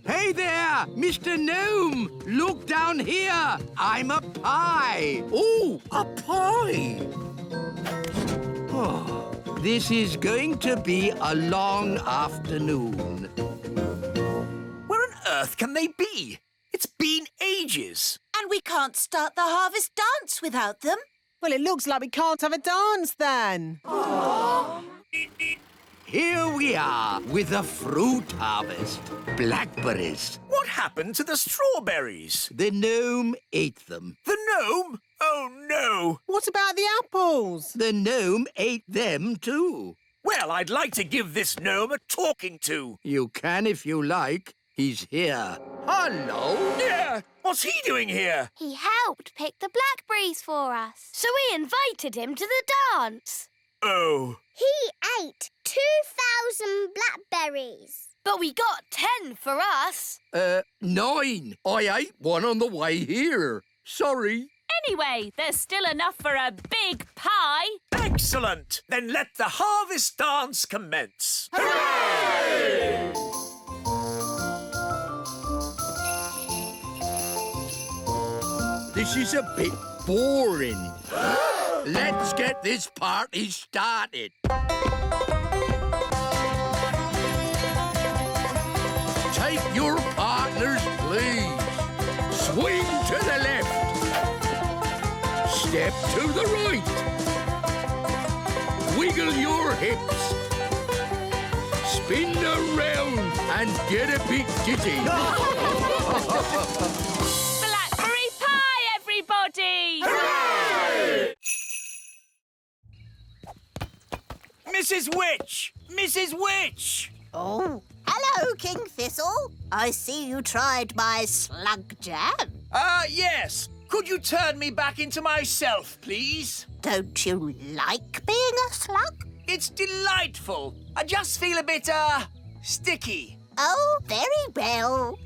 Hey there, Mr. Gnome! Look down here! I'm a pie! Oh, a pie! Oh, this is going to be a long afternoon. Where on earth can they be? It's been ages. And we can't start the harvest dance without them. Well, it looks like we can't have a dance then. Here we are with the fruit harvest. Blackberries. What happened to the strawberries? The gnome ate them. The gnome? Oh, no. What about the apples? The gnome ate them too. Well, I'd like to give this gnome a talking to. You can if you like. He's here. Hello. Yeah, what's he doing here? He helped pick the blackberries for us, so we invited him to the dance. Oh. He ate 2,000 blackberries. But we got 10 for us. 9. I ate one on the way here. Sorry. Anyway, there's still enough for a big pie. Excellent. Then let the harvest dance commence. Hooray! This is a bit boring. Let's get this party started. Take your partners, please. Swing to the left. Step to the right. Wiggle your hips. Spin around and get a bit dizzy. Blackberry pie, everybody! Hooray! Mrs. Witch! Mrs. Witch! Oh, hello, King Thistle. I see you tried my slug jam. Yes. Could you turn me back into myself, please? Don't you like being a slug? It's delightful. I just feel a bit, sticky. Oh, very well.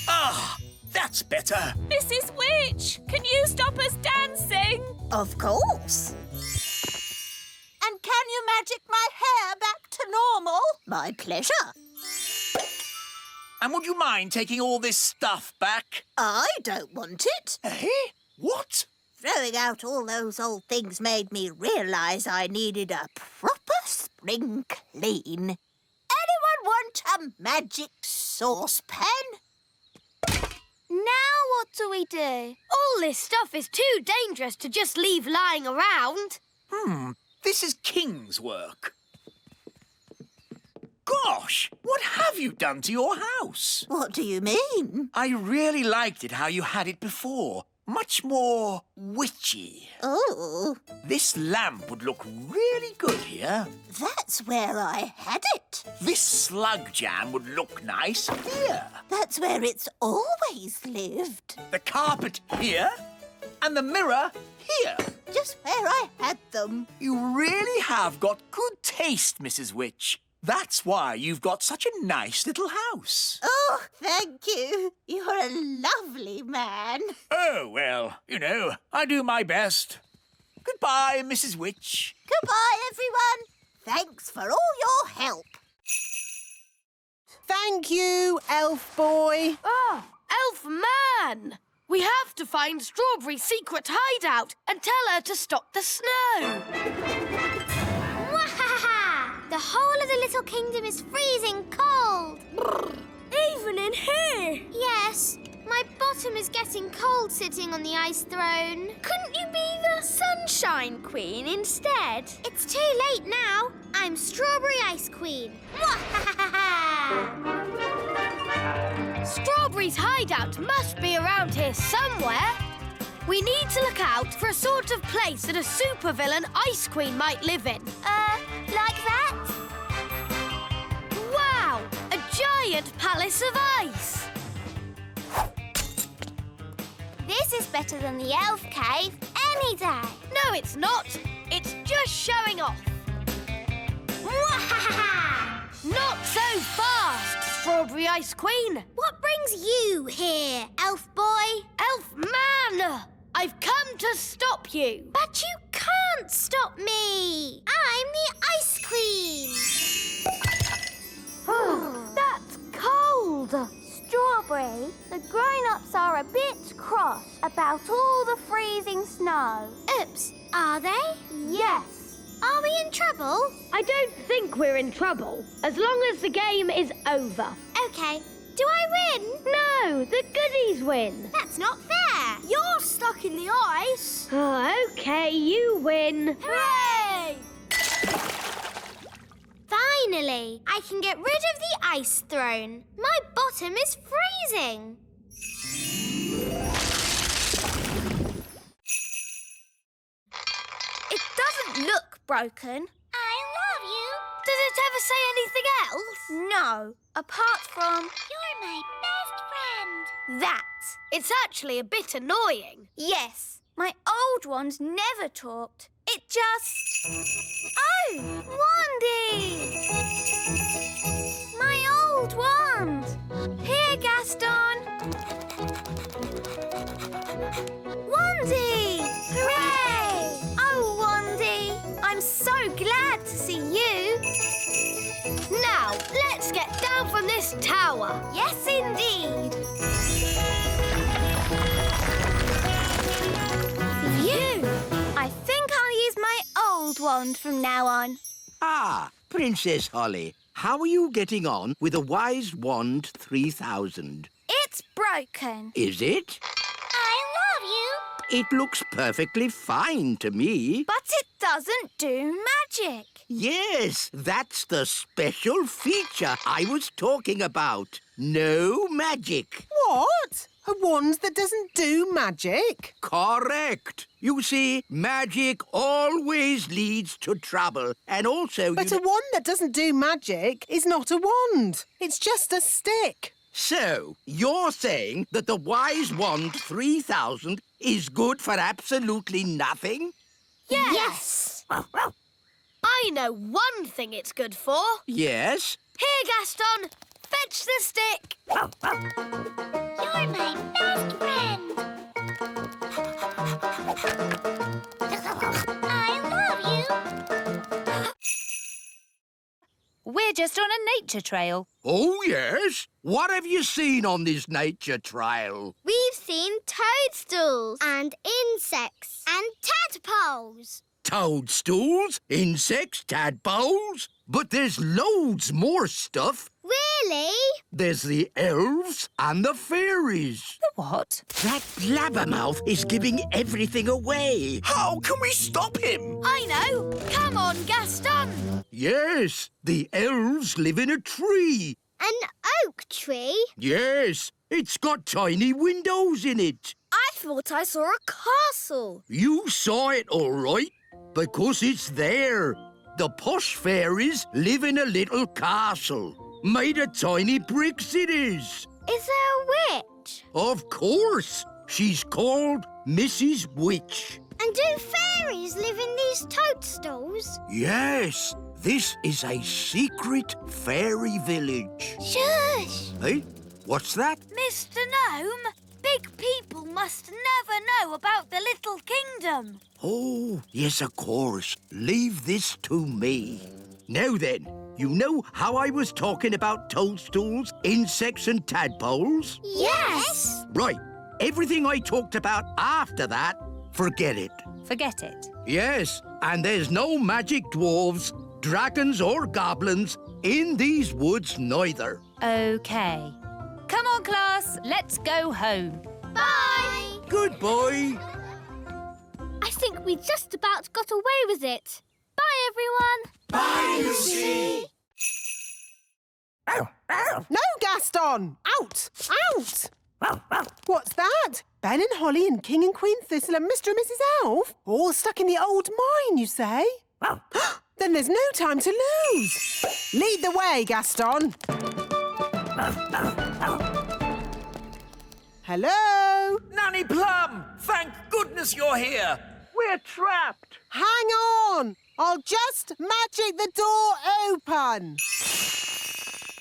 Ah, that's better. Mrs. Witch, can you stop us dancing? Of course. And can you magic my hair back to normal? My pleasure. And would you mind taking all this stuff back? I don't want it. Eh? What? Throwing out all those old things made me realise I needed a proper spring clean. Anyone want a magic saucepan? Now what do we do? All this stuff is too dangerous to just leave lying around. This is King's work. Gosh, what have you done to your house? What do you mean? I really liked it how you had it before. Much more witchy. Oh, This lamp would look really good here. that's where I had it. This slug jam would look nice here. That's where it's always lived. The carpet here and the mirror here. Just where I had them. You really have got good taste, Mrs. Witch. That's why you've got such a nice little house. Oh, thank you. You're a lovely man. Oh, well, you know, I do my best. Goodbye, Mrs. Witch. Goodbye, everyone. Thanks for all your help. Thank you, elf boy. Oh, Elf Man! We have to find Strawberry's secret hideout and tell her to stop the snow. The whole of the little kingdom is freezing cold. Even in here? Yes. My bottom is getting cold sitting on the ice throne. Couldn't you be the Sunshine Queen instead? It's too late now. I'm Strawberry Ice Queen. Strawberry's hideout must be around here somewhere. We need to look out for a sort of place that a supervillain Ice Queen might live in. Like that? Wow! A giant palace of ice! This is better than the elf cave any day. No, it's not. It's just showing off. Not so fast, Strawberry Ice Queen. What brings you here, Elf Boy? Elf Man! I've come to stop you. But you can't stop me. I'm the Ice Queen. That's cold. Strawberry, the grown-ups are a bit cross about all the freezing snow. Oops, are they? Yes. Are we in trouble? I don't think we're in trouble, as long as the game is over. OK. Do I win? No, the goodies win. That's not fair. You're stuck in the ice. Oh, OK, you win. Hooray! Finally, I can get rid of the ice throne. My bottom is freezing. It doesn't look broken. I love you. Does it ever say anything else? No, apart from... You're my best friend. That. It's actually a bit annoying. Yes, my old ones never talked. It just... Oh, Wandy! My old wand. Here, Gaston. Wandy! Hooray! Oh, Wandy, I'm so glad to see you. Now, let's get down from this tower. Yes, indeed. Phew! I think I'll use my old wand from now on. Ah, Princess Holly, how are you getting on with the Wise Wand 3000? It's broken. Is it? I love you. It looks perfectly fine to me. But it doesn't do magic. Yes, that's the special feature I was talking about. No magic. What? A wand that doesn't do magic? Correct. You see, magic always leads to trouble. And also... But a wand that doesn't do magic is not a wand. It's just a stick. So, you're saying that the Wise Wand 3000 is good for absolutely nothing? Yes. I know one thing it's good for. Yes? Here, Gaston. Fetch the stick. You're my best friend. I love you. We're just on a nature trail. Oh, yes? What have you seen on this nature trail? We've seen toadstools and insects and tadpoles. Toadstools, insects, tadpoles? But there's loads more stuff. Really? There's the elves and the fairies. The what? That blabbermouth is giving everything away. How can we stop him? I know. Come on, Gaston. Yes, the elves live in a tree. An oak tree? Yes, it's got tiny windows in it. I thought I saw a castle. You saw it all right, because it's there. The posh fairies live in a little castle. Made of tiny bricks it is. Is there a witch? Of course. She's called Mrs Witch. And do fairies live in these toadstools? Yes, this is a secret fairy village. Shush! Hey, what's that? Mr. Gnome, big people must never know about the Little Kingdom. Oh, yes, of course. Leave this to me. Now then, you know how I was talking about toadstools, insects and tadpoles? Yes! Right. Everything I talked about after that, forget it. Forget it. Yes, and there's no magic dwarves, dragons or goblins in these woods neither. OK. Come on, class. Let's go home. Bye! Goodbye. I think we just about got away with it. Bye, everyone. Bye, Lucy. No, Gaston! Out! Out! What's that? Ben and Holly and King and Queen Thistle and Mr. and Mrs. Elf? All stuck in the old mine, you say? Then there's no time to lose. Lead the way, Gaston. Hello? Nanny Plum, thank goodness you're here. We're trapped. Hang on. I'll just magic the door open.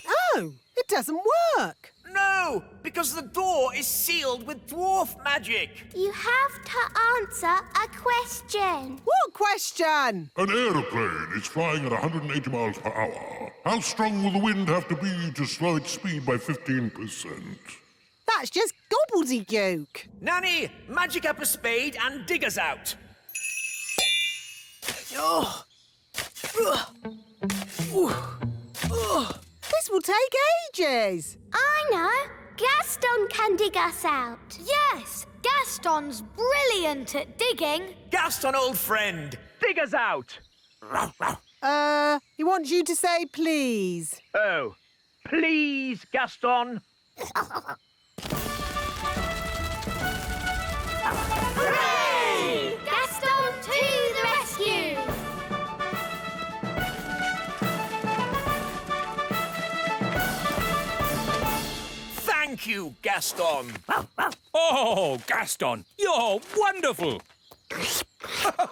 Oh, it doesn't work. No, because the door is sealed with dwarf magic. You have to answer a question. What question? An aeroplane is flying at 180 miles per hour. How strong will the wind have to be to slow its speed by 15%? That's just gobbledygook. Nanny, magic up a spade and dig us out. Oh. This will take ages. I know. Gaston can dig us out. Yes, Gaston's brilliant at digging. Gaston, old friend, dig us out. He wants you to say please. Oh, please, Gaston. Hooray! Gaston to the rescue! Thank you, Gaston. Oh, Gaston, you're wonderful.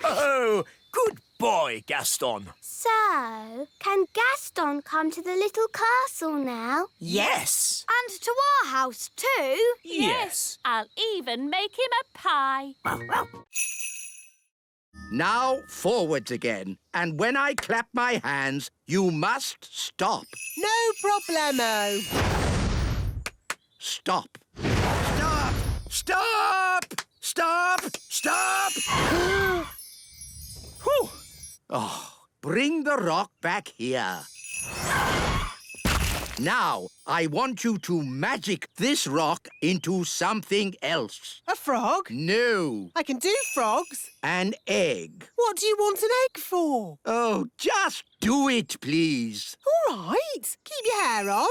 Oh, good boy, Gaston. So, can Gaston come to the little castle now? Yes. And to our house too. Yes. I'll even make him a pie. Now forwards again. And when I clap my hands, you must stop. No problemo. Stop. Stop! Stop! Stop! Stop! Whew. Oh, bring the rock back here. Now, I want you to magic this rock into something else. A frog? No, I can do frogs. an egg. What do you want an egg for? Oh, just do it, please. All right. Keep your hair on.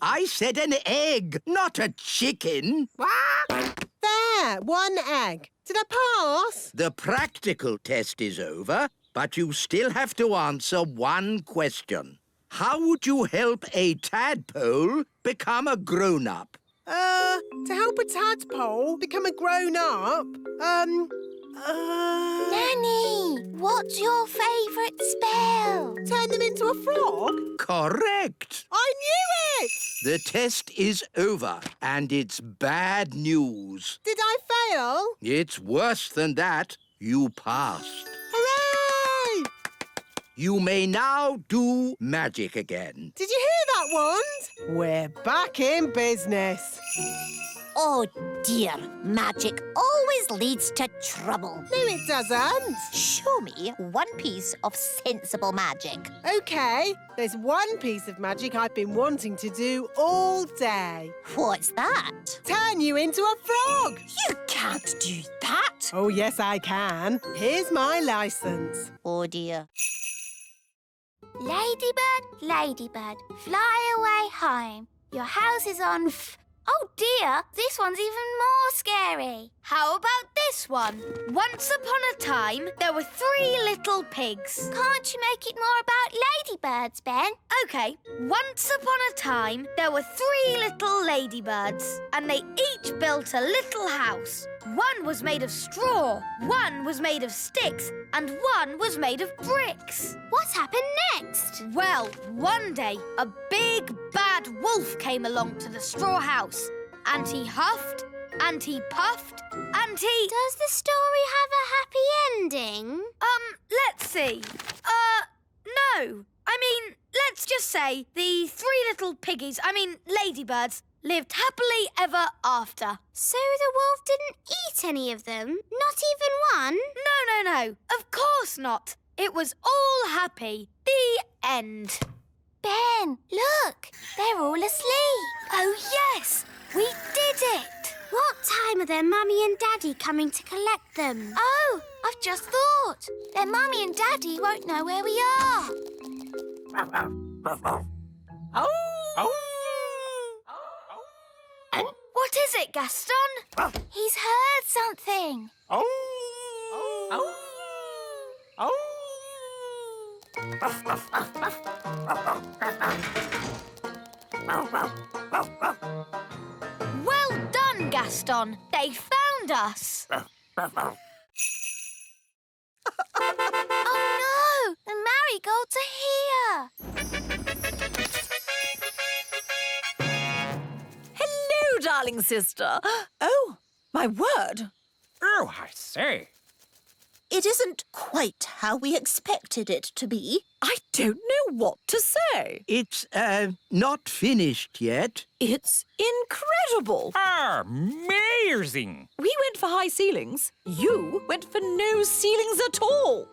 I said an egg, not a chicken. There, one egg. Did I pass? The practical test is over, but you still have to answer one question. How would you help a tadpole become a grown-up? To help a tadpole become a grown-up, Nanny, what's your favourite spell? turn them into a frog? Correct. I knew it! The test is over, and it's bad news. Did I fail? It's worse than that. You passed. Hooray! You may now do magic again. Did you hear that, Wand? We're back in business. Oh, dear. Magic always leads to trouble. No, it doesn't. Show me one piece of sensible magic. OK, there's one piece of magic I've been wanting to do all day. What's that? Turn you into a frog. You can't do that. Oh, yes, I can. Here's my licence. Oh, dear. Ladybird, ladybird, fly away home. Your house is on Oh dear, this one's even more scary. How about this one? Once upon a time, there were 3 little pigs. Can't you make it more about ladybirds, Ben? OK, once upon a time, there were 3 little ladybirds, and they each built a little house. One was made of straw, one was made of sticks, and one was made of bricks. What happened next? Well, one day, a big, bad wolf came along to the straw house, and he huffed, and he puffed, and he... Does the story have a happy ending? Let's see. No. I mean, let's just say the 3 little piggies, ladybirds, lived happily ever after. So the wolf didn't eat any of them? Not even one? No. Of course not. It was all happy. The end. Ben, look. They're all asleep. Oh, yes. We did it. What time are their mummy and daddy coming to collect them? Oh, I've just thought. Their mummy and daddy won't know where we are. What is it, Gaston? He's heard something. Well done, Gaston. They found us. Oh, no! The marigolds are here. Hello, darling sister. Oh, my word. Oh, I say. It isn't quite how we expected it to be. I don't know what to say. It's, not finished yet. It's incredible. Amazing! We went for high ceilings. You went for no ceilings at all.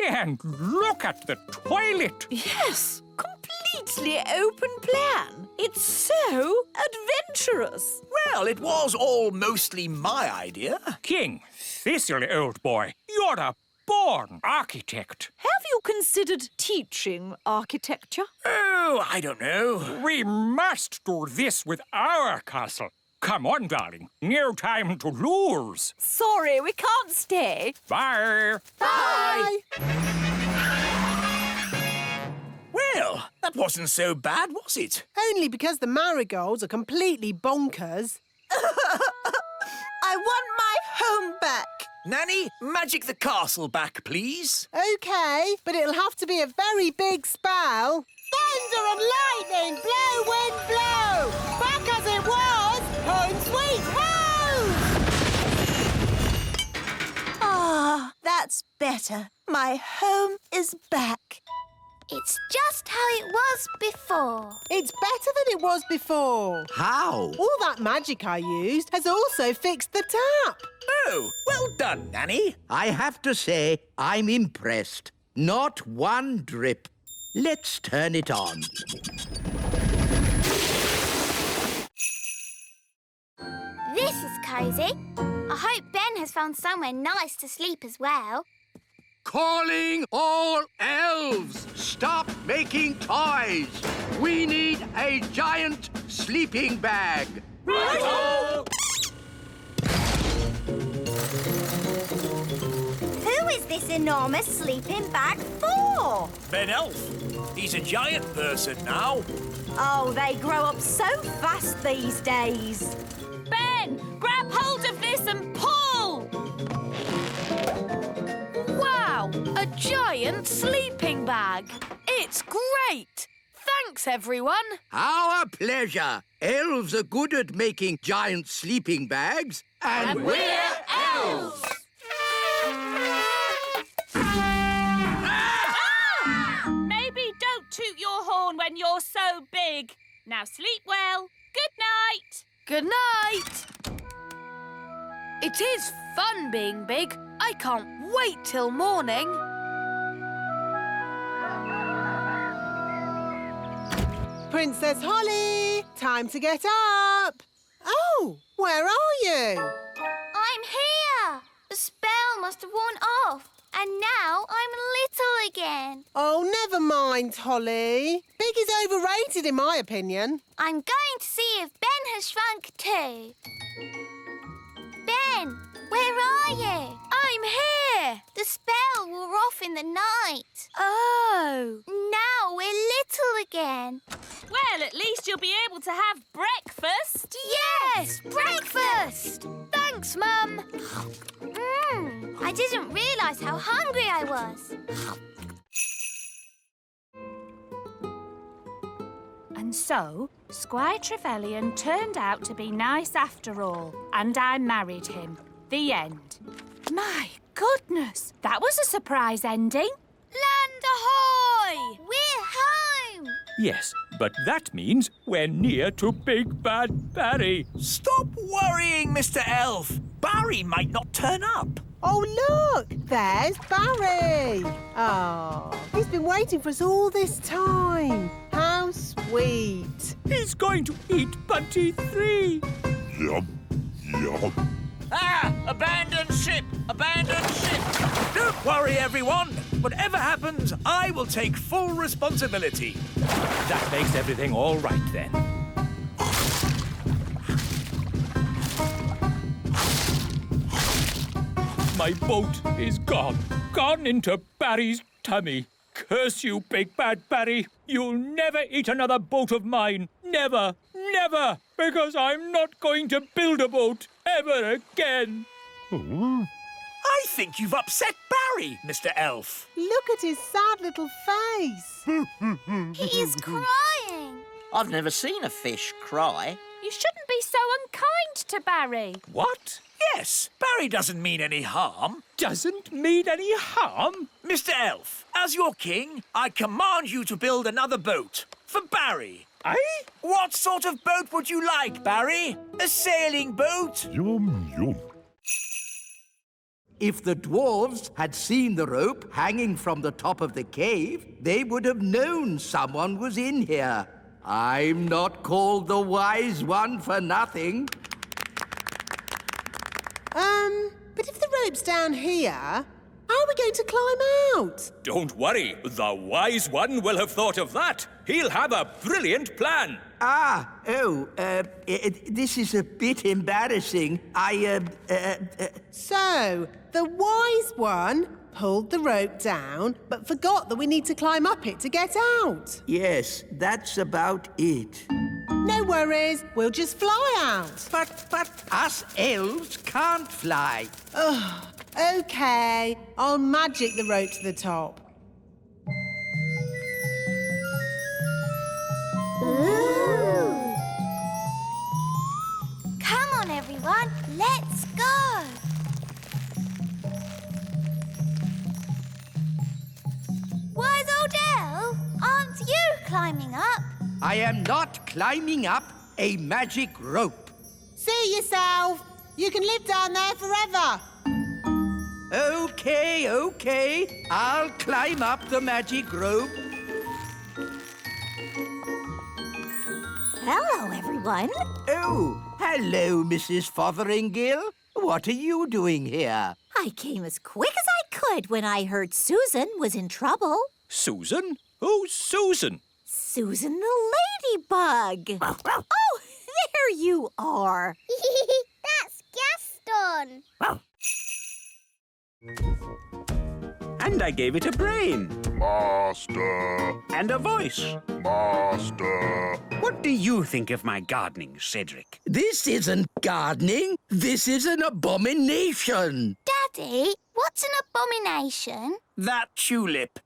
And look at the toilet. Yes, completely open plan. It's so adventurous. Well, it was all mostly my idea. King Thistle, old boy, you're a born architect. Have you considered teaching architecture? Oh, I don't know. We must do this with our castle. Come on, darling. No time to lose. Sorry, we can't stay. Bye. Bye! Well, that wasn't so bad, was it? Only because the marigolds are completely bonkers. I want my home back. Nanny, magic the castle back, please. OK, but it'll have to be a very big spell. Thunder and lightning, blow, wind, blow! Back as it was, home sweet home! Ah, that's better. My home is back. It's just how it was before. It's better than it was before. How? All that magic I used has also fixed the tap. Oh, well done, Nanny. I have to say, I'm impressed. Not one drip. Let's turn it on. This is cosy. I hope Ben has found somewhere nice to sleep as well. Calling all elves! Stop making toys! We need a giant sleeping bag. Who is this enormous sleeping bag for? Ben Elf. He's a giant person now. Oh, they grow up so fast these days. Ben, grab hold of this and pull! Wow, a giant sleeping bag. It's great. Thanks, everyone. Our pleasure. Elves are good at making giant sleeping bags. And we're elves! Maybe don't toot your horn when you're so big. Now sleep well. Good night. Good night. It is fun being big. I can't wait till morning. Princess Holly, time to get up. Oh, where are you? I'm here. The spell must have worn off. And now I'm little again. Oh, never mind, Holly. Big is overrated, in my opinion. I'm going to see if Ben has shrunk too. Ben, where are you? I'm here. The spell wore off in the night. Oh. Now we're little again. Well, at least you'll be able to have breakfast. Yes, breakfast. Thanks, Mum. I didn't realise how hungry I was. And so, Squire Trevelyan turned out to be nice after all, and I married him. The end. My goodness, that was a surprise ending. Land ahoy! We're home. Yes, but that means we're near to Big Bad Barry. Stop worrying, Mr. Elf. Barry might not turn up. Oh, look! There's Barry! Oh, he's been waiting for us all this time. How sweet. He's going to eat Bunty 3. Yum, yum. Ah! Abandoned ship! Abandoned ship! Don't worry, everyone. Whatever happens, I will take full responsibility. That makes everything all right then. My boat is gone. Gone into Barry's tummy. Curse you, Big Bad Barry. You'll never eat another boat of mine. Never, never. Because I'm not going to build a boat ever again. I think you've upset Barry, Mr. Elf. Look at his sad little face. He is crying. I've never seen a fish cry. You shouldn't be so unkind to Barry. What? Yes, Barry doesn't mean any harm. Doesn't mean any harm? Mr. Elf, as your king, I command you to build another boat for Barry. Eh? What sort of boat would you like, Barry? A sailing boat? Yum, yum. If the dwarves had seen the rope hanging from the top of the cave, they would have known someone was in here. I'm not called the Wise One for nothing. But if the rope's down here, how are we going to climb out? Don't worry, the Wise One will have thought of that. He'll have a brilliant plan. This is a bit embarrassing. So, the Wise One pulled the rope down, but forgot that we need to climb up it to get out. Yes, that's about it. No worries, we'll just fly out. But us elves can't fly. OK, I'll magic the rope to the top. Ooh. Come on, everyone, let's go. Wise old elf, aren't you climbing up? I am not climbing up a magic rope. See yourself. You can live down there forever. OK. I'll climb up the magic rope. Hello, everyone. Oh, hello, Mrs. Fotheringill. What are you doing here? I came as quick as I could when I heard Susan was in trouble. Susan? Who's Susan? Susan the ladybug. Oh, there you are. That's Gaston. And I gave it a brain. Master. And a voice. Master. What do you think of my gardening, Cedric? This isn't gardening. This is an abomination. Daddy, what's an abomination? That tulip.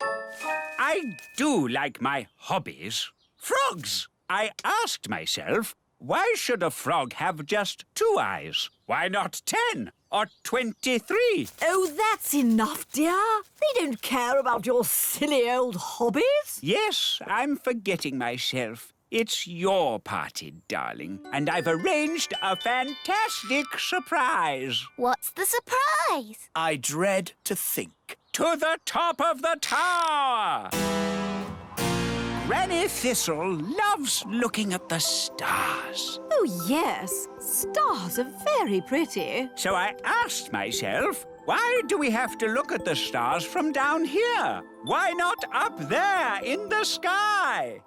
I do like my hobbies. Frogs! I asked myself, why should a frog have just 2 eyes? Why not 10 or 23? Oh, that's enough, dear. They don't care about your silly old hobbies. Yes, I'm forgetting myself. It's your party, darling, and I've arranged a fantastic surprise. What's the surprise? I dread to think. To the top of the tower! Granny Thistle loves looking at the stars. Oh, yes. Stars are very pretty. So I asked myself, why do we have to look at the stars from down here? Why not up there in the sky?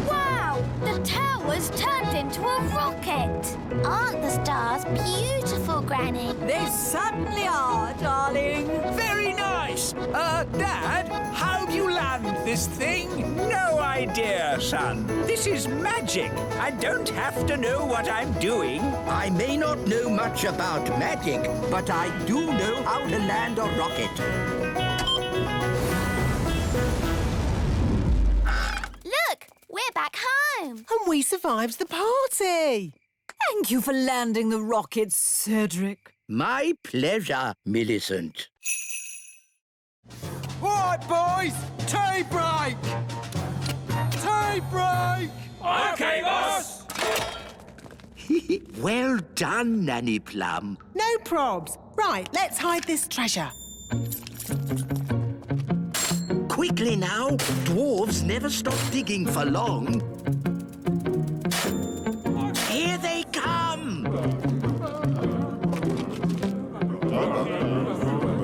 Wow! The tower's turned into a rocket. Aren't the stars beautiful, Granny? They certainly are, darling. Very nice. Dad, how do you land this thing? No idea, son. This is magic. I don't have to know what I'm doing. I may not know much about magic, but I do know how to land a rocket. Look, we're back home. And we survived the party. Thank you for landing the rocket, Cedric. My pleasure, Millicent. All right, boys, tea break. Tea break. OK, boss! Well done, Nanny Plum. No probs. Right, let's hide this treasure. Quickly now. Dwarves never stop digging for long. Here they come!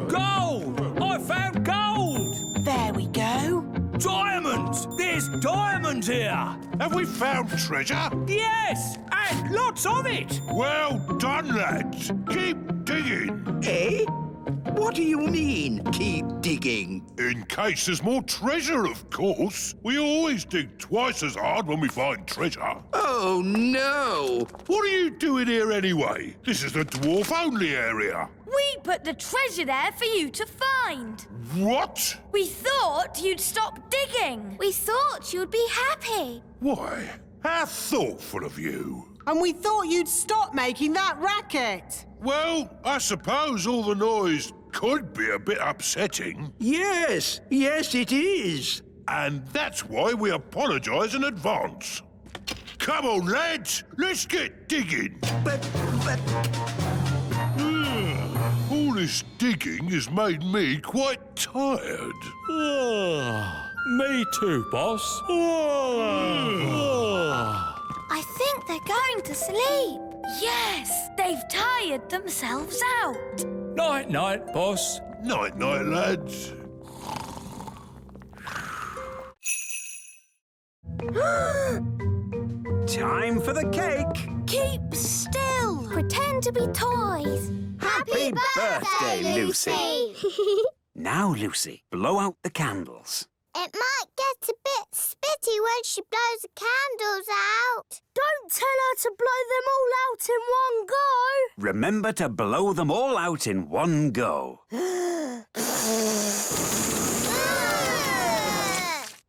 Gold! I found gold! There we go. Diamonds! There's diamonds here! Have we found treasure? Yes! And lots of it! Well done, lads. Keep digging. Eh? What do you mean, keep digging? In case there's more treasure, of course. We always dig twice as hard when we find treasure. Oh, no! What are you doing here anyway? This is the dwarf-only area. We put the treasure there for you to find. What? We thought you'd stop digging. We thought you'd be happy. Why? How thoughtful of you. And we thought you'd stop making that racket. Well, I suppose all the noise could be a bit upsetting. Yes, it is. And that's why we apologise in advance. Come on, lads, let's get digging. But... All this digging has made me quite tired. Me too, boss. I think they're going to sleep. Yes, they've tired themselves out. Night-night, boss. Night-night, lads. Time for the cake. Keep still. Pretend to be toys. Happy birthday, Lucy. Now, Lucy, blow out the candles. It might get a bit spitty when she blows the candles out. Don't tell her to blow them all out in one go. Remember to blow them all out in one go.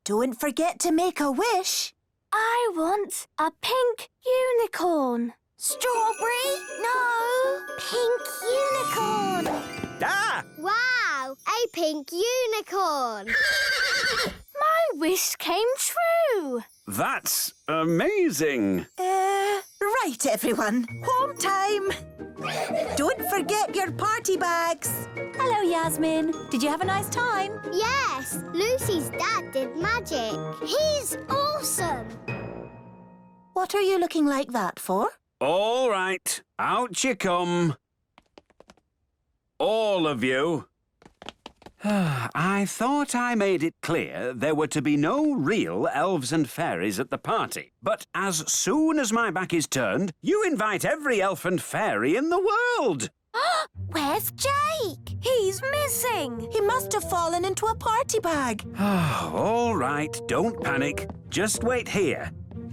Don't forget to make a wish. I want a pink unicorn. Strawberry? No. Pink unicorn. Ah! Wow, a pink unicorn. My wish came true. That's amazing. Right, everyone. Home time. Don't forget your party bags. Hello, Yasmin. Did you have a nice time? Yes, Lucy's dad did magic. He's awesome. What are you looking like that for? All right, out you come. All of you. I thought I made it clear there were to be no real elves and fairies at the party. But as soon as my back is turned, you invite every elf and fairy in the world. Where's Jake? He's missing. He must have fallen into a party bag. All right, don't panic. Just wait here.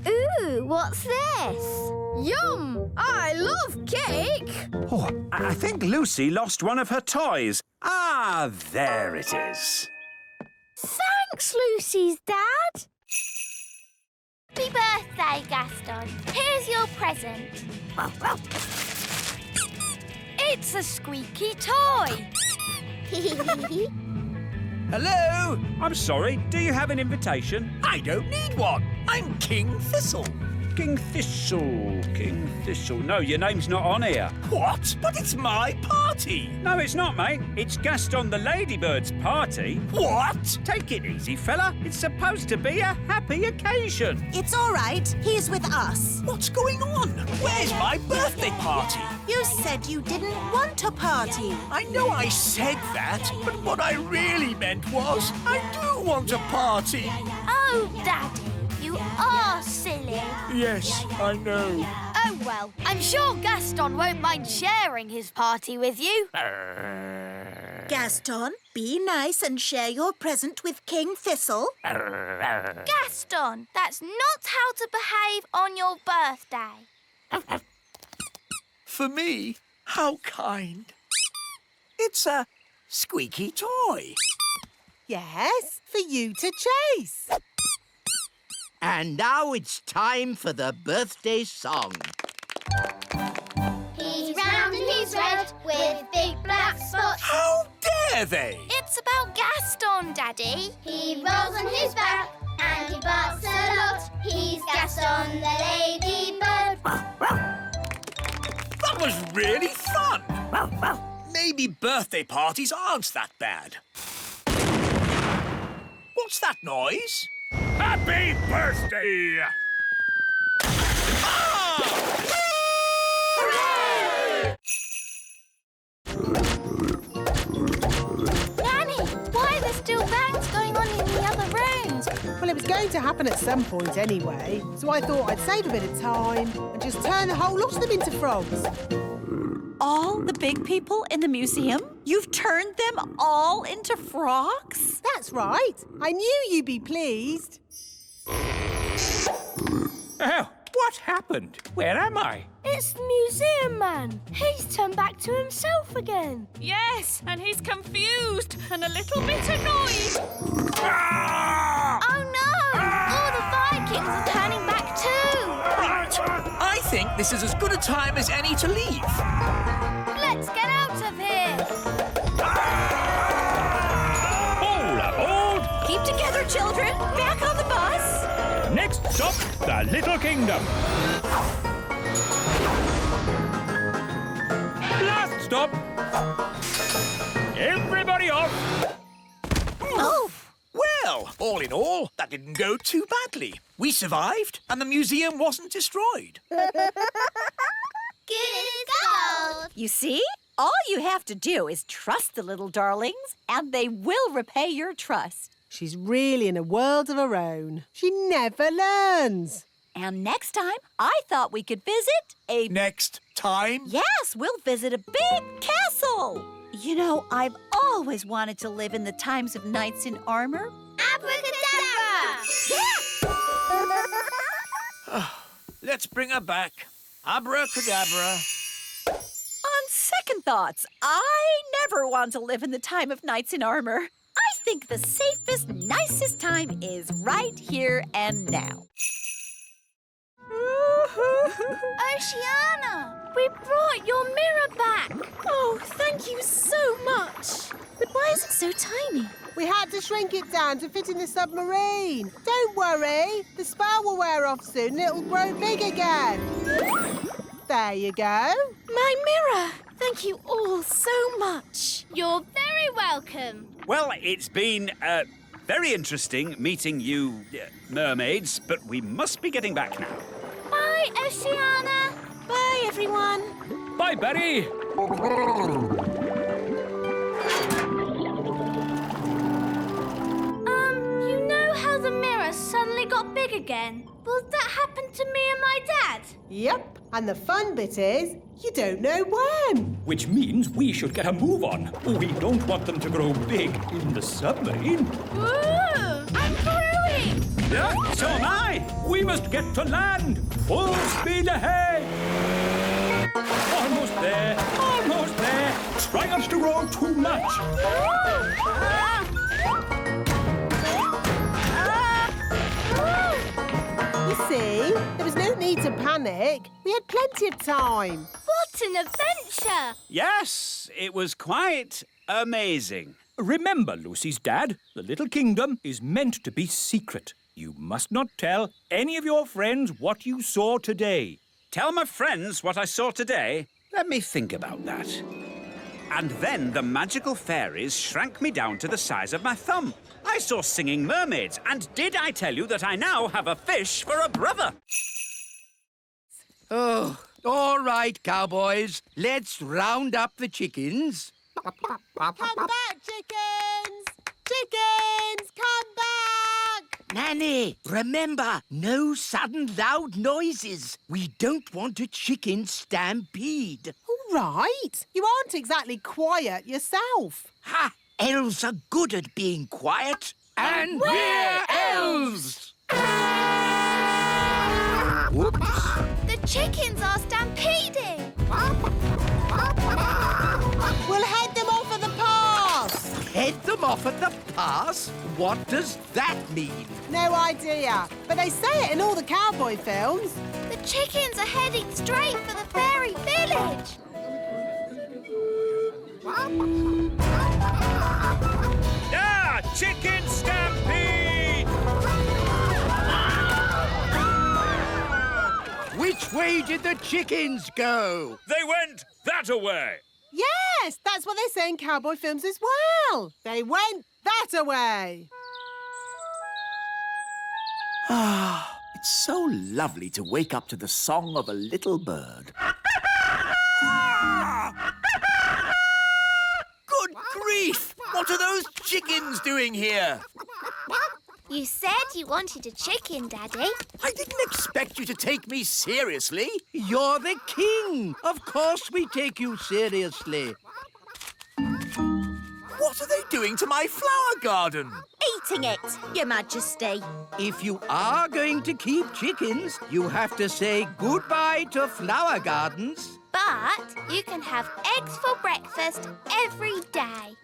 Ooh, what's this? Yum! I love cake. Oh, I think Lucy lost one of her toys. Ah, there it is. Thanks, Lucy's dad. Happy birthday, Gaston. Here's your present. It's a squeaky toy. Hello? I'm sorry, do you have an invitation? I don't need one. I'm King Thistle. King Thistle. No, your name's not on here. What? But it's my party. No, it's not, mate. It's Gaston the Ladybird's party. What? Take it easy, fella. It's supposed to be a happy occasion. It's all right. He's with us. What's going on? Where's my birthday party? You said you didn't want a party. I know I said that, but what I really meant was I do want a party. Oh, Daddy, you are silly. Yes, I know. Oh, well, I'm sure Gaston won't mind sharing his party with you. Gaston, be nice and share your present with King Thistle. Gaston, that's not how to behave on your birthday. For me? How kind. It's a squeaky toy. Yes, for you to chase. And now it's time for the birthday song. He's round and he's red with big black spots. How dare they? It's about Gaston, Daddy. He rolls on his back and he barks a lot. He's Gaston the ladybird. That was really fun. Maybe birthday parties aren't that bad. What's that noise? Happy birthday! Nanny, why are there still bangs going on in the other rooms? Well, it was going to happen at some point anyway, so I thought I'd save a bit of time and just turn the whole lot of them into frogs. all the big people in the museum? You've turned them all into frogs? That's right. I knew you'd be pleased. Oh, what happened? Where am I? It's the museum man. He's turned back to himself again. Yes, and he's confused and a little bit annoyed. Oh no! All the Vikings are turning back too. Right. I think this is as good a time as any to leave. Let's get out of here. All aboard! Keep together, children. Back on the bus. Next stop, the Little Kingdom. Last stop. Everybody off. Oh! Well, all in all, that didn't go too badly. We survived, and the museum wasn't destroyed. Good as gold. You see? All you have to do is trust the little darlings, and they will repay your trust. She's really in a world of her own. She never learns. And next time, I thought we could visit a... Next time? Yes, we'll visit a big castle. You know, I've always wanted to live in the times of knights in armor. Abracadabra! Let's bring her back. Abracadabra. On second thoughts, I never want to live in the time of knights in armor. I think the safest, nicest time is right here and now. Oceana, we brought your mirror back. Oh, thank you so much. But why is it so tiny? We had to shrink it down to fit in the submarine. Don't worry. The spell will wear off soon and it'll grow big again. There you go. My mirror. Thank you all so much. You're very welcome. Well, it's been very interesting meeting you mermaids, but we must be getting back now. Bye, Oceana. Bye, everyone. Bye, Barry. You know how the mirror suddenly got big again? Will that happen to me and my dad? Yep. And the fun bit is, you don't know when. Which means we should get a move on. We don't want them to grow big in the submarine. Ooh, I'm growing. Yeah, so am I. We must get to land. Full speed ahead. Almost there. Almost there. Try not to grow too much. You see, there was no need to panic. We had plenty of time. What an adventure. Yes, it was quite amazing. Remember, Lucy's dad, the Little Kingdom is meant to be secret. You must not tell any of your friends what you saw today. Tell my friends what I saw today? Let me think about that. And then the magical fairies shrank me down to the size of my thumb. I saw singing mermaids, and did I tell you that I now have a fish for a brother? Oh, all right, cowboys. Let's round up the chickens. Come back, chickens! Chickens, come back! Nanny, remember, no sudden loud noises. We don't want a chicken stampede. All right. You aren't exactly quiet yourself. Ha! Elves are good at being quiet. And we're elves! Whoops. The chickens are stampeding. We'll head them off at the pass. Head them off at the pass? What does that mean? No idea. But they say it in all the cowboy films. The chickens are heading straight for the fairy village. Ah, Chicken Stampede! Which way did the chickens go? They went that-a-way. Yes, that's what they say in cowboy films as well. They went that-a-way. Ah, it's so lovely to wake up to the song of a little bird. Good grief! What are those chickens doing here? You said you wanted a chicken, Daddy. I didn't expect you to take me seriously. You're the king. Of course we take you seriously. What are they doing to my flower garden? Eating it, Your Majesty. If you are going to keep chickens, you have to say goodbye to flower gardens. But you can have eggs for breakfast every day.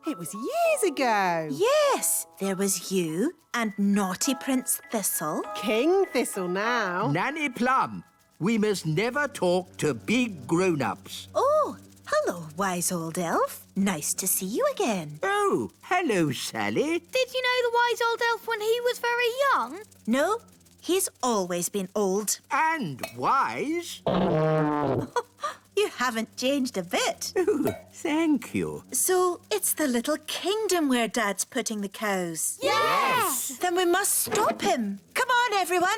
It was years ago. Yes, there was you and naughty Prince Thistle. King Thistle now. Nanny Plum, we must never talk to big grown-ups. Oh, hello, wise old elf. Nice to see you again. Oh, hello, Sally. Did you know the wise old elf when he was very young? No, he's always been old. And wise. You haven't changed a bit. Oh, thank you. So it's the little kingdom where Dad's putting the cows? Yes! Then we must stop him. Come on, everyone.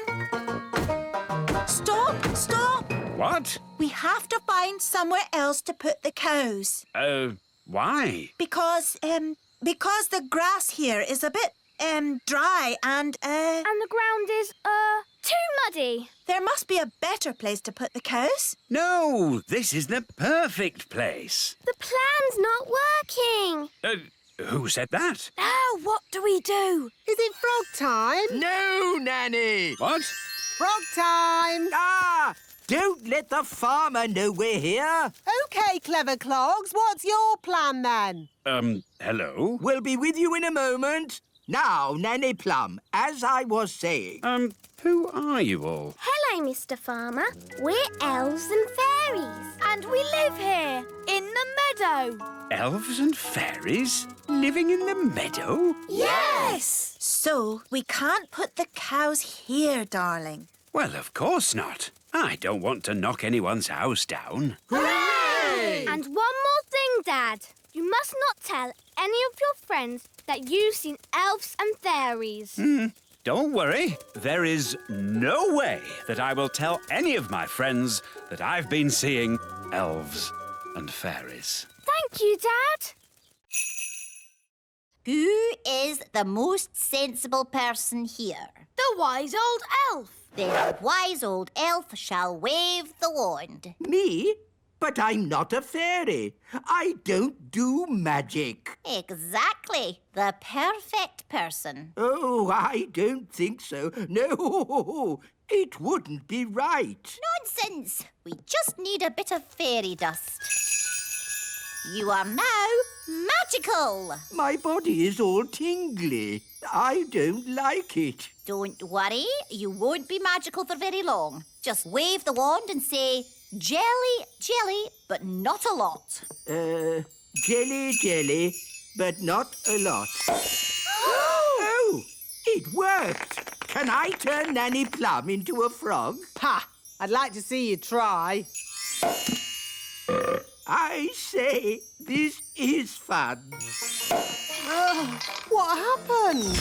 Stop, stop. What? We have to find somewhere else to put the cows. Why? Because the grass here is a bit, dry and, And the ground is, too muddy. There must be a better place to put the cows. No, this is the perfect place. The plan's not working. Who said that? Now what do we do? Is it frog time? No, Nanny. What? Frog time. Ah! Don't let the farmer know we're here. OK, clever clogs, what's your plan then? Hello? We'll be with you in a moment. Now, Nanny Plum, as I was saying... Who are you all? Hello, Mr. Farmer. We're elves and fairies. And we live here, in the meadow. Elves and fairies living in the meadow? Yes! So we can't put the cows here, darling. Well, of course not. I don't want to knock anyone's house down. Hooray! And one more thing, Dad. You must not tell any of your friends that you've seen elves and fairies. Don't worry. There is no way that I will tell any of my friends that I've been seeing elves and fairies. Thank you, Dad. Who is the most sensible person here? The wise old elf. The wise old elf shall wave the wand. Me? But I'm not a fairy. I don't do magic. Exactly. The perfect person. Oh, I don't think so. No, it wouldn't be right. Nonsense. We just need a bit of fairy dust. You are now magical. My body is all tingly. I don't like it. Don't worry. You won't be magical for very long. Just wave the wand and say, jelly, jelly, but not a lot. Jelly, jelly, but not a lot. Oh, it worked. Can I turn Nanny Plum into a frog? Ha! I'd like to see you try. I say, this is fun. What happened?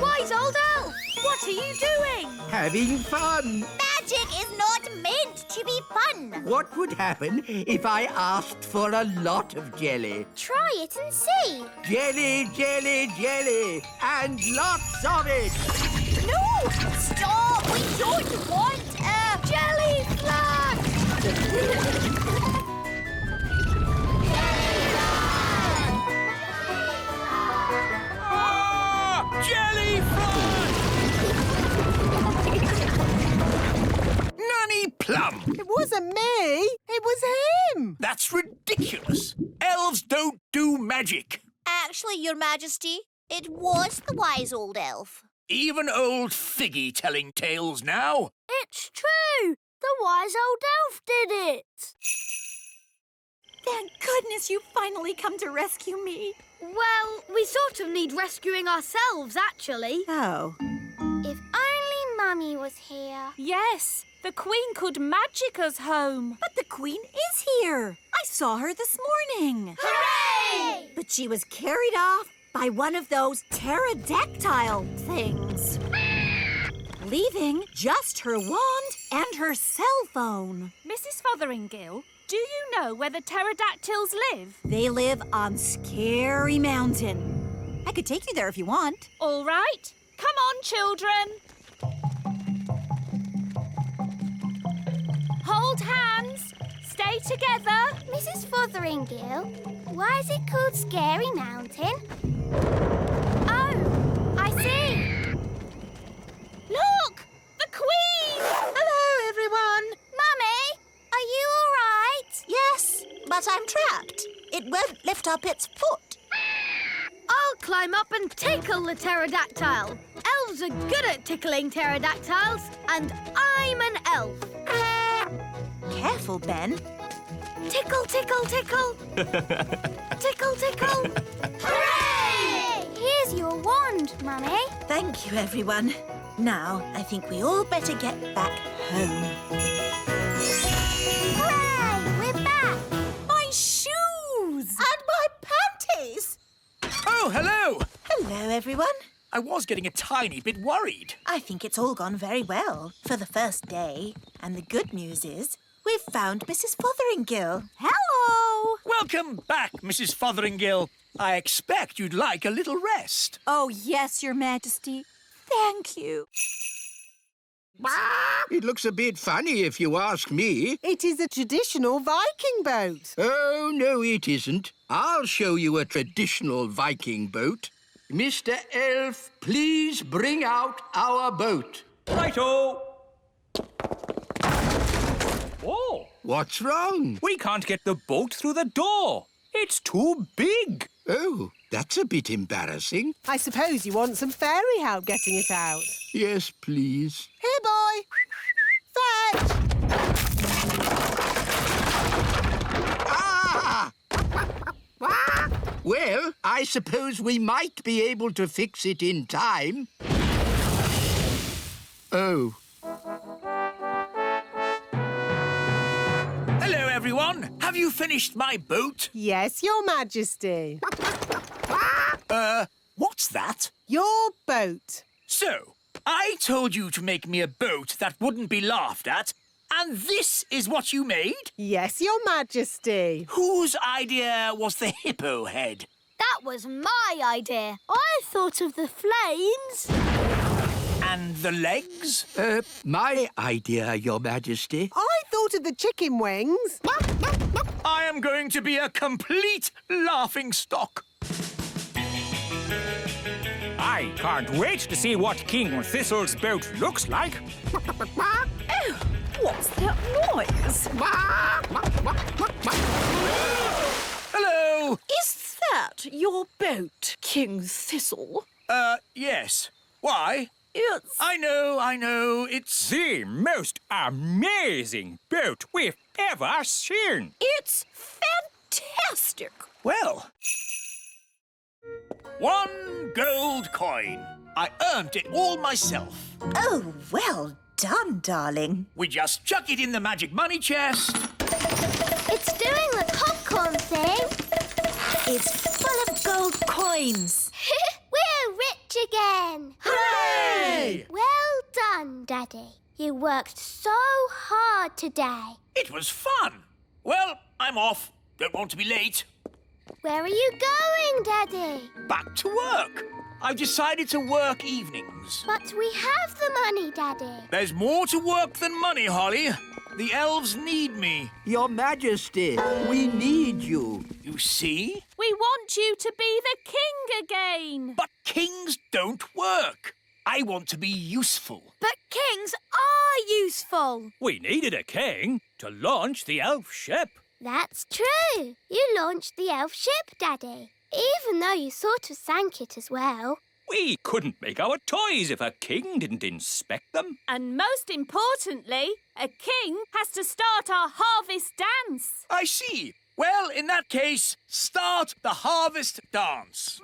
Wise old elf, what are you doing? Having fun. Magic is not meant to be fun. What would happen if I asked for a lot of jelly? Try it and see. Jelly, jelly, jelly, and lots of it. No! Stop! We don't want a jelly flag! Jelly frog! Nanny Plum! It wasn't me. It was him. That's ridiculous. Elves don't do magic. Actually, Your Majesty, it was the wise old elf. Even old Figgy telling tales now. It's true. The wise old elf did it. Thank goodness you finally come to rescue me. Well, we sort of need rescuing ourselves, actually. Oh. If only Mummy was here. Yes, the Queen could magic us home. But the Queen is here. I saw her this morning. Hooray! But she was carried off by one of those pterodactyl things, leaving just her wand and her cell phone. Mrs. Fotheringill, do you know where the pterodactyls live? They live on Scary Mountain. I could take you there if you want. All right. Come on, children. Hold hands. Stay together. Mrs Fotheringill, why is it called Scary Mountain? Oh, I see. Look! The Queen! Hello, everyone. Mummy, are you all right? Yes, but I'm trapped. It won't lift up its foot. I'll climb up and tickle the pterodactyl. Elves are good at tickling pterodactyls, and I'm an elf. Careful, Ben. Tickle, tickle, tickle. Tickle, tickle. Hooray! Here's your wand, Mummy. Thank you, everyone. Now, I think we all better get back home. Hooray! We're back. My shoes! And my panties! Oh, hello! Hello, everyone. I was getting a tiny bit worried. I think it's all gone very well for the first day. And the good news is we've found Mrs Fotheringill. Hello! Welcome back, Mrs Fotheringill. I expect you'd like a little rest. Oh, yes, Your Majesty. Thank you. It looks a bit funny if you ask me. It is a traditional Viking boat. Oh, no, it isn't. I'll show you a traditional Viking boat. Mr. Elf, please bring out our boat. Righto! Oh, What's wrong? we can't get the boat through the door. It's too big. Oh, that's a bit embarrassing. I suppose you want some fairy help getting it out. Yes, please. Here, boy. Fetch! Ah! Well, I suppose we might be able to fix it in time. Oh. Hello, everyone. Have you finished my boat? Yes, Your Majesty. What's that? Your boat. So, I told you to make me a boat that wouldn't be laughed at, and this is what you made? Yes, Your Majesty. Whose idea was the hippo head? That was my idea. I thought of the flames. And the legs? My idea, Your Majesty. I thought of the chicken wings. I am going to be a complete laughingstock. I can't wait to see what King Thistle's boat looks like. Oh, what's that noise? Hello! Is that your boat, King Thistle? Yes. Why? It's... I know, it's... The most amazing boat we've ever seen. It's fantastic. Well... 1 gold coin. I earned it all myself. Oh, well done, darling. We just chuck it in the magic money chest. It's doing the popcorn thing. It's full of gold coins. We're rich again. Hooray! Well done, Daddy. You worked so hard today. It was fun. Well, I'm off. Don't want to be late. Where are you going, Daddy? Back to work. I've decided to work evenings. But we have the money, Daddy. There's more to work than money, Holly. The elves need me. Your Majesty, we need you. You see? We want you to be the king again. But kings don't work. I want to be useful. But kings are useful. We needed a king to launch the elf ship. That's true. You launched the elf ship, Daddy. Even though you sort of sank it as well. We couldn't make our toys if a king didn't inspect them. And most importantly, a king has to start our harvest dance. I see. Well, in that case, start the harvest dance.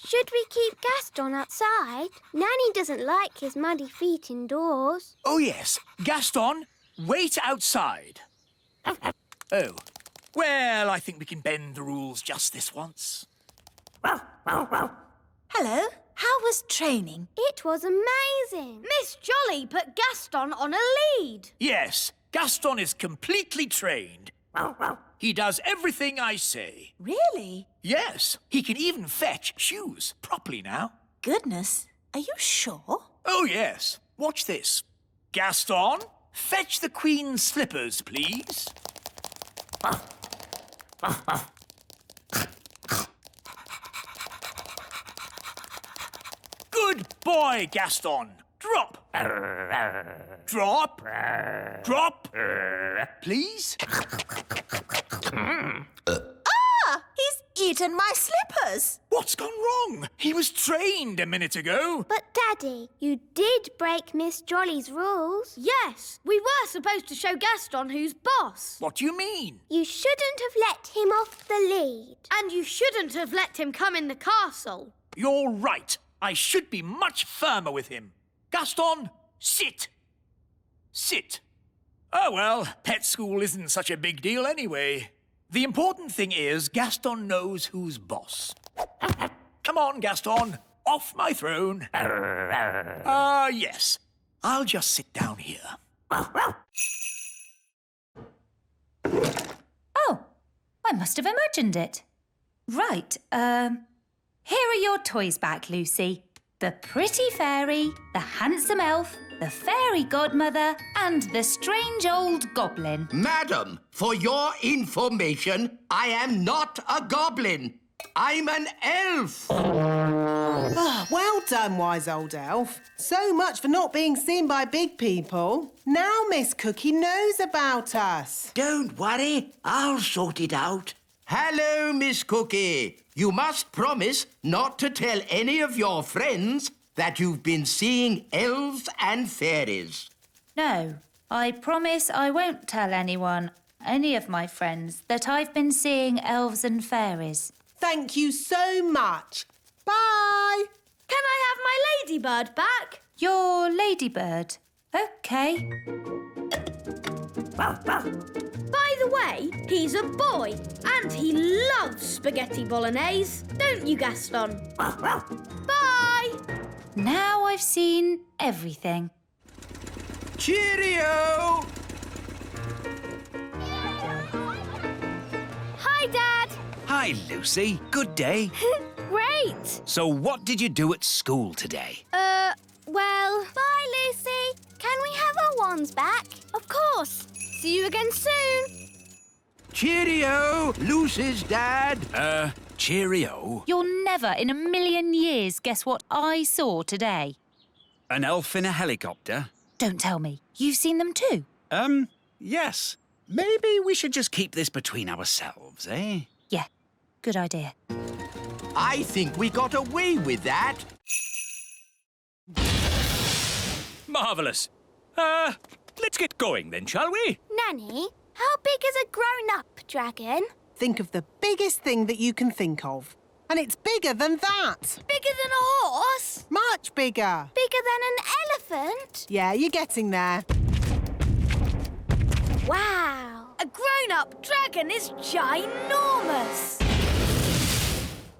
Should we keep Gaston outside? Nanny doesn't like his muddy feet indoors. Oh, yes. Gaston, wait outside. Oh. Well, I think we can bend the rules just this once. Hello. How was training? It was amazing. Miss Jolly put Gaston on a lead. Yes, Gaston is completely trained. He does everything I say. Really? Yes, he can even fetch shoes properly now. Goodness. Are you sure? Oh, yes. Watch this. Gaston, fetch the Queen's slippers, please. Good boy, Gaston. Drop. Drop. Drop. Please. He's eaten my slippers. What's gone wrong? He was trained a minute ago. But, Daddy, you did break Miss Jolly's rules. Yes, we were supposed to show Gaston who's boss. What do you mean? You shouldn't have let him off the lead. And you shouldn't have let him come in the castle. You're right. I should be much firmer with him. Gaston, sit. Sit. Oh, well, pet school isn't such a big deal anyway. The important thing is Gaston knows who's boss. Come on, Gaston. Off my throne. Yes. I'll just sit down here. Oh, I must have imagined it. Right, here are your toys back, Lucy. The pretty fairy, the handsome elf, the fairy godmother, and the strange old goblin. Madam, for your information, I am not a goblin. I'm an elf. Oh, well done, wise old elf. So much for not being seen by big people. Now Miss Cookie knows about us. Don't worry, I'll sort it out. Hello, Miss Cookie. You must promise not to tell any of your friends that you've been seeing elves and fairies. No, I promise I won't tell anyone, any of my friends, that I've been seeing elves and fairies. Thank you so much. Bye. Can I have my ladybird back? Your ladybird? OK. By the way, he's a boy and he loves spaghetti bolognese. Don't you, Gaston? Bye! Now I've seen everything. Cheerio! Hi, Dad. Hi, Lucy. Good day. Great. So what did you do at school today? Well, bye, Lucy. Can we have our wands back? Of course. See you again soon. Cheerio, Lucy's dad. Cheerio. You'll never in a million years guess what I saw today. An elf in a helicopter? Don't tell me. You've seen them too? Yes. Maybe we should just keep this between ourselves, eh? Yeah, good idea. I think we got away with that. Marvellous. Let's get going then, shall we? Nanny, how big is a grown-up dragon? Think of the biggest thing that you can think of. And it's bigger than that. Bigger than a horse? Much bigger. Bigger than an elephant? Yeah, you're getting there. Wow. A grown-up dragon is ginormous.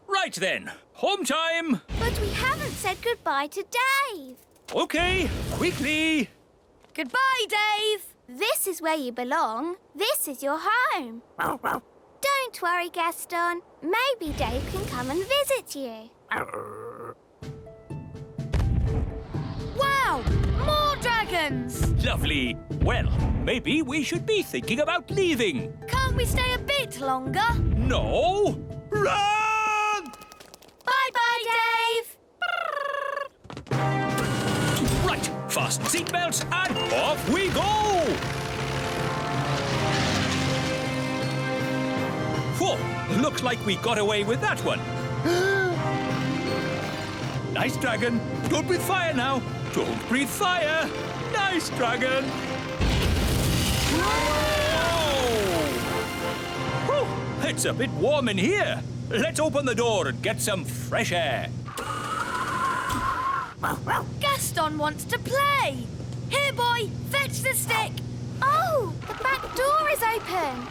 Right then, home time. But we haven't said goodbye to Dave. OK, quickly. Goodbye, Dave. This is where you belong. This is your home. Don't worry, Gaston. Maybe Dave can come and visit you. Wow! More dragons! Lovely. Well, maybe we should be thinking about leaving. Can't we stay a bit longer? No. Run! Bye-bye, Dave! Right, fasten seatbelts and off we go! Whoa, looks like we got away with that one. Nice dragon. Don't breathe fire now. Don't breathe fire. Nice dragon. Whoa! It's a bit warm in here. Let's open the door and get some fresh air. Gaston wants to play. Here, boy, fetch the stick. Oh, the back door is open.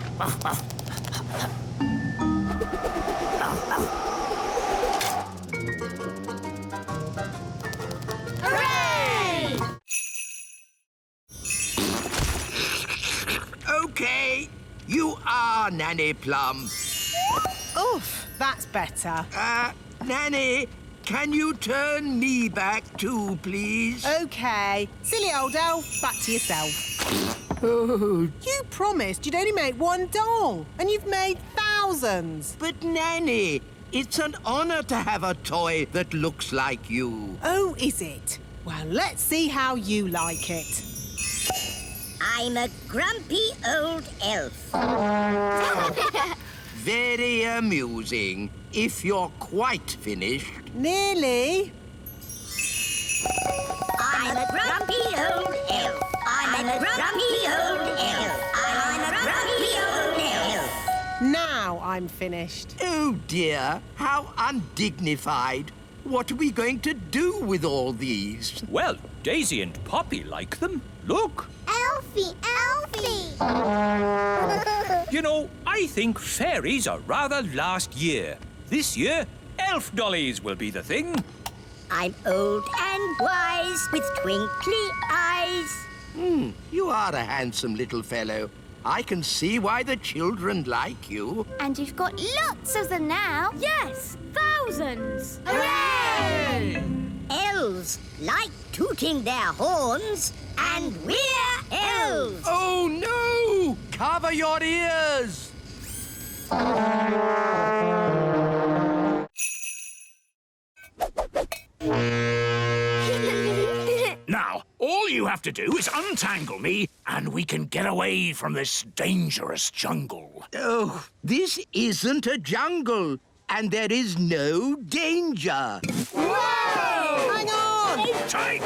Nanny Plum. Oof, that's better. Nanny, can you turn me back too, please? OK. Silly old elf, back to yourself. You promised you'd only make one doll, and you've made thousands. But, Nanny, it's an honour to have a toy that looks like you. Oh, is it? Well, let's see how you like it. I'm a grumpy old elf. Very amusing. If you're quite finished. Nearly. I'm a grumpy old elf. I'm a grumpy old elf. I'm a grumpy old elf. Now I'm finished. Oh, dear. How undignified. What are we going to do with all these? Well, Daisy and Poppy like them. Look. Elfie, Elfie! You know, I think fairies are rather last year. This year, elf dollies will be the thing. I'm old and wise with twinkly eyes. You are a handsome little fellow. I can see why the children like you. And you've got lots of them now. Yes, thousands. Hooray! Elves like tooting their horns, and we're elves. Oh, no! Cover your ears! Now, all you have to do is untangle me, and we can get away from this dangerous jungle. Oh, this isn't a jungle, and there is no danger. Whoa! Hang on! Tight!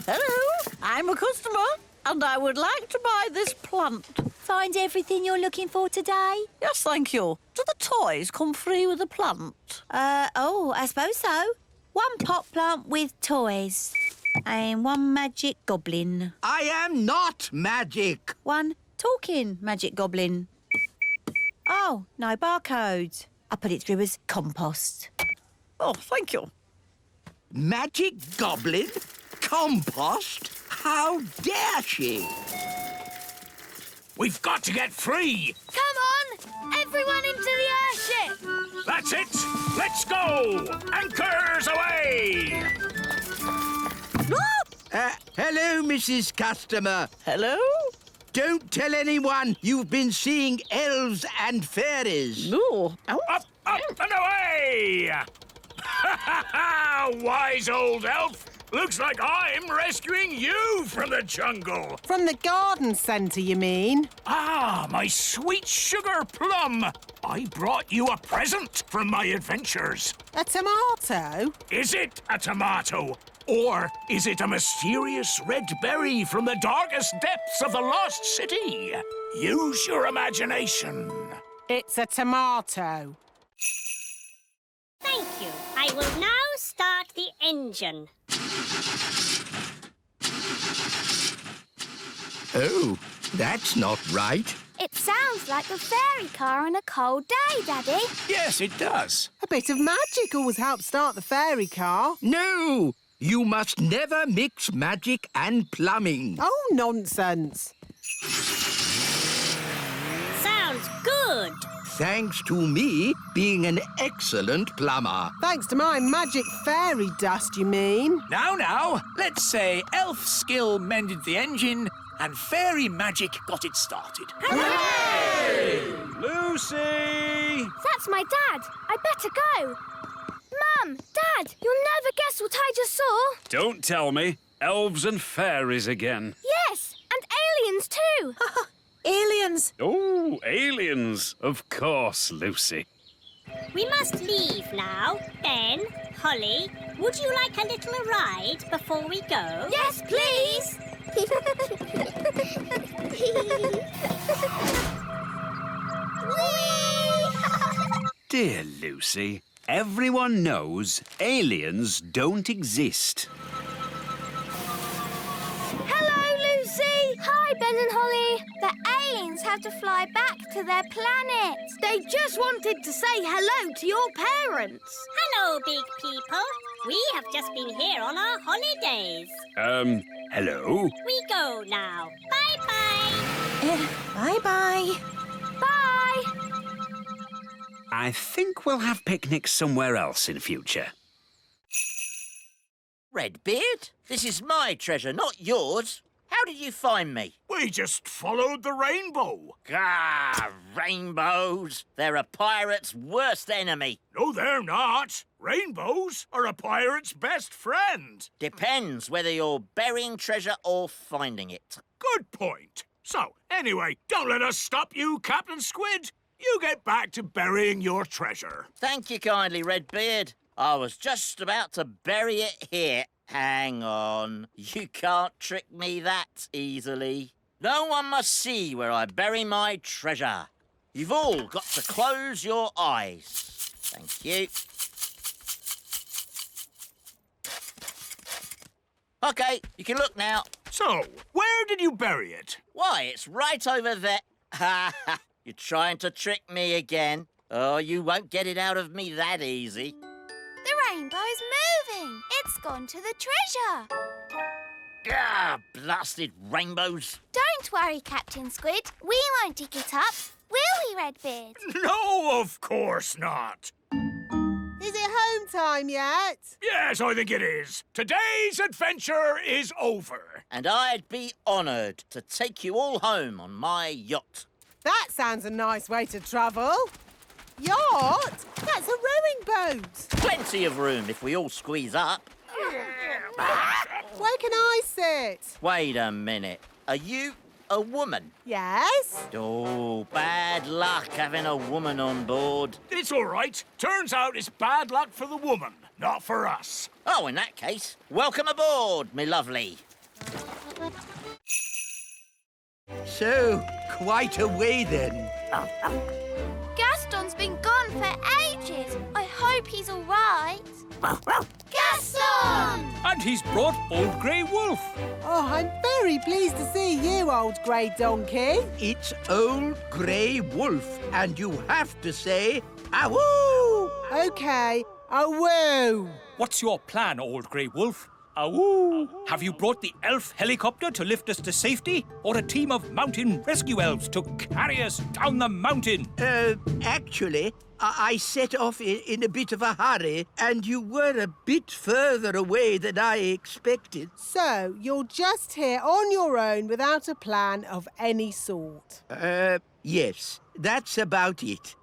Hello, I'm a customer, and I would like to buy this plant. Find everything you're looking for today? Yes, thank you. Do the toys come free with the plant? Oh, I suppose so. One pot plant with toys. And one magic goblin. I am not magic. One talking magic goblin. Oh, no barcode. I put it through as compost. Oh, thank you. Magic goblin? Compost? How dare she? We've got to get free! Come on! Everyone into the airship! That's it! Let's go! Anchors away! Hello, Mrs. Customer. Hello? Don't tell anyone you've been seeing elves and fairies. No. Up, and away! Ha ha ha! Wise old elf! Looks like I'm rescuing you from the jungle! From the garden centre, you mean? Ah, my sweet sugar plum! I brought you a present from my adventures. A tomato? Is it a tomato? Or is it a mysterious red berry from the darkest depths of the lost city? Use your imagination. It's a tomato. Thank you. I will now start the engine. Oh, that's not right. It sounds like the fairy car on a cold day, Daddy. Yes, it does. A bit of magic always helps start the fairy car. No! You must never mix magic and plumbing. Oh, nonsense. Sounds good. Thanks to me being an excellent plumber. Thanks to my magic fairy dust, you mean? Now, let's say elf skill mended the engine and fairy magic got it started. Hooray! Lucy! That's my dad. I better go. Mum, Dad, you'll never guess what I just saw. Don't tell me. Elves and fairies again. Yes, and aliens too. Aliens! Oh, aliens. Of course, Lucy. We must leave now. Ben, Holly, would you like a little ride before we go? Yes, please. Dear Lucy, everyone knows aliens don't exist. Hello, Lucy. Hi, Ben and Holly. The aliens have to fly back to their planet. They just wanted to say hello to your parents. Hello, big people. We have just been here on our holidays. Hello? We go now. Bye-bye. Bye-bye. Bye! I think we'll have picnics somewhere else in future. Redbeard, this is my treasure, not yours. How did you find me? We just followed the rainbow. Ah, rainbows. They're a pirate's worst enemy. No, they're not. Rainbows are a pirate's best friend. Depends whether you're burying treasure or finding it. Good point. So, anyway, don't let us stop you, Captain Squid. You get back to burying your treasure. Thank you kindly, Redbeard. I was just about to bury it here. Hang on. You can't trick me that easily. No one must see where I bury my treasure. You've all got to close your eyes. Thank you. OK, you can look now. So, where did you bury it? Why, it's right over there. Ha ha! You're trying to trick me again. Oh, you won't get it out of me that easy. The rainbow's moving. It's gone to the treasure. Ah, blasted rainbows. Don't worry, Captain Squid. We won't dig it up, will we, Redbeard? No, of course not. Is it home time yet? Yes, I think it is. Today's adventure is over. And I'd be honoured to take you all home on my yacht. That sounds a nice way to travel. Yacht? That's a rowing boat. Plenty of room if we all squeeze up. Where can I sit? Wait a minute. Are you a woman? Yes. Oh, bad luck having a woman on board. It's all right. Turns out it's bad luck for the woman, not for us. Oh, in that case, welcome aboard, me lovely. So, quite a way then. Gaston's been gone for ages. I hope he's all right. Gaston! And he's brought Old Grey Wolf. Oh, I'm very pleased to see you, old grey donkey. It's Old Grey Wolf, and you have to say, awoo! OK, awoo. What's your plan, Old Grey Wolf? Awoo! Have you brought the elf helicopter to lift us to safety? Or a team of mountain rescue elves to carry us down the mountain? Actually, I set off in a bit of a hurry, and you were a bit further away than I expected. So, you're just here on your own without a plan of any sort? Yes, that's about it.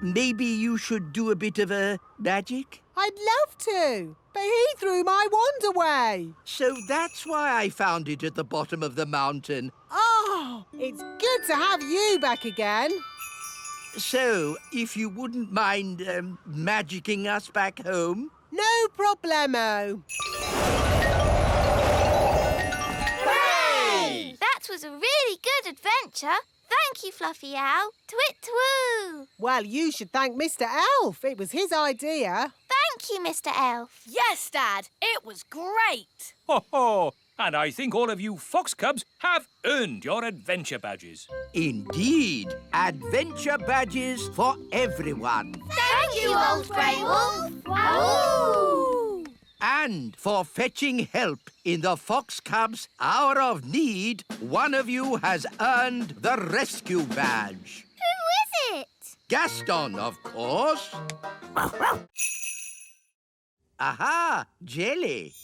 Maybe you should do a bit of a magic? I'd love to, but he threw my wand away. So that's why I found it at the bottom of the mountain. Oh, it's good to have you back again. So, if you wouldn't mind magicking us back home? No problemo. Hooray! That was a really good adventure. Thank you, Fluffy Owl. Twit-twoo! Well, you should thank Mr. Elf. It was his idea. Thank you, Mr. Elf. Yes, Dad. It was great. Ho ho! And I think all of you fox cubs have earned your adventure badges. Indeed. Adventure badges for everyone. Thank you, Old Grey Wolf. Awoo! And for fetching help in the Fox Cubs' hour of need, one of you has earned the rescue badge. Who is it? Gaston, of course. Aha, jelly.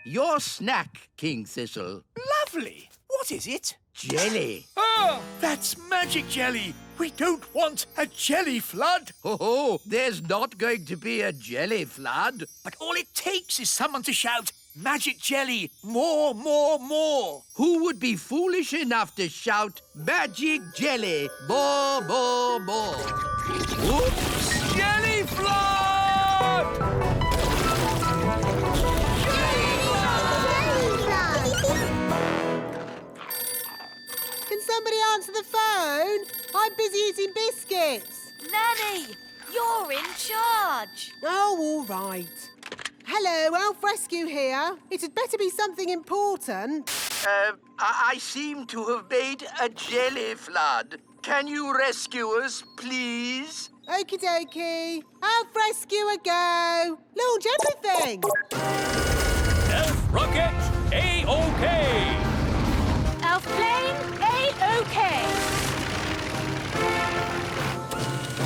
Your snack, King Thistle. Lovely. What is it? Jelly. Ah, that's magic jelly. We don't want a jelly flood. Oh, there's not going to be a jelly flood. But all it takes is someone to shout, magic jelly, more, more, more. Who would be foolish enough to shout, magic jelly, more, more, more? Oops! Jelly flood! Can somebody answer the phone? I'm busy eating biscuits. Nanny, you're in charge. Oh, all right. Hello, Elf Rescue here. It had better be something important. I seem to have made a jelly flood. Can you rescue us, please? Okie dokie. Elf rescue a go. Launch everything. Elf rocket, A-OK. Elf plane, A-OK.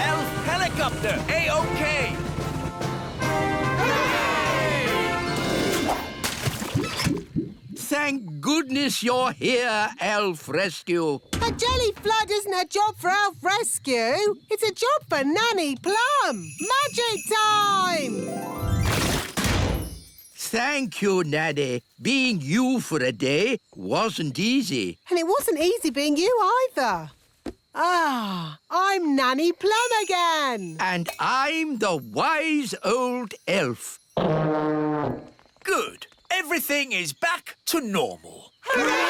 Elf helicopter, A-OK. Thank goodness you're here, Elf Rescue. A jelly flood isn't a job for Elf Rescue. It's a job for Nanny Plum. Magic time! Thank you, Nanny. Being you for a day wasn't easy. And it wasn't easy being you either. Ah, I'm Nanny Plum again. And I'm the wise old elf. Good. Everything is back to normal. Hooray!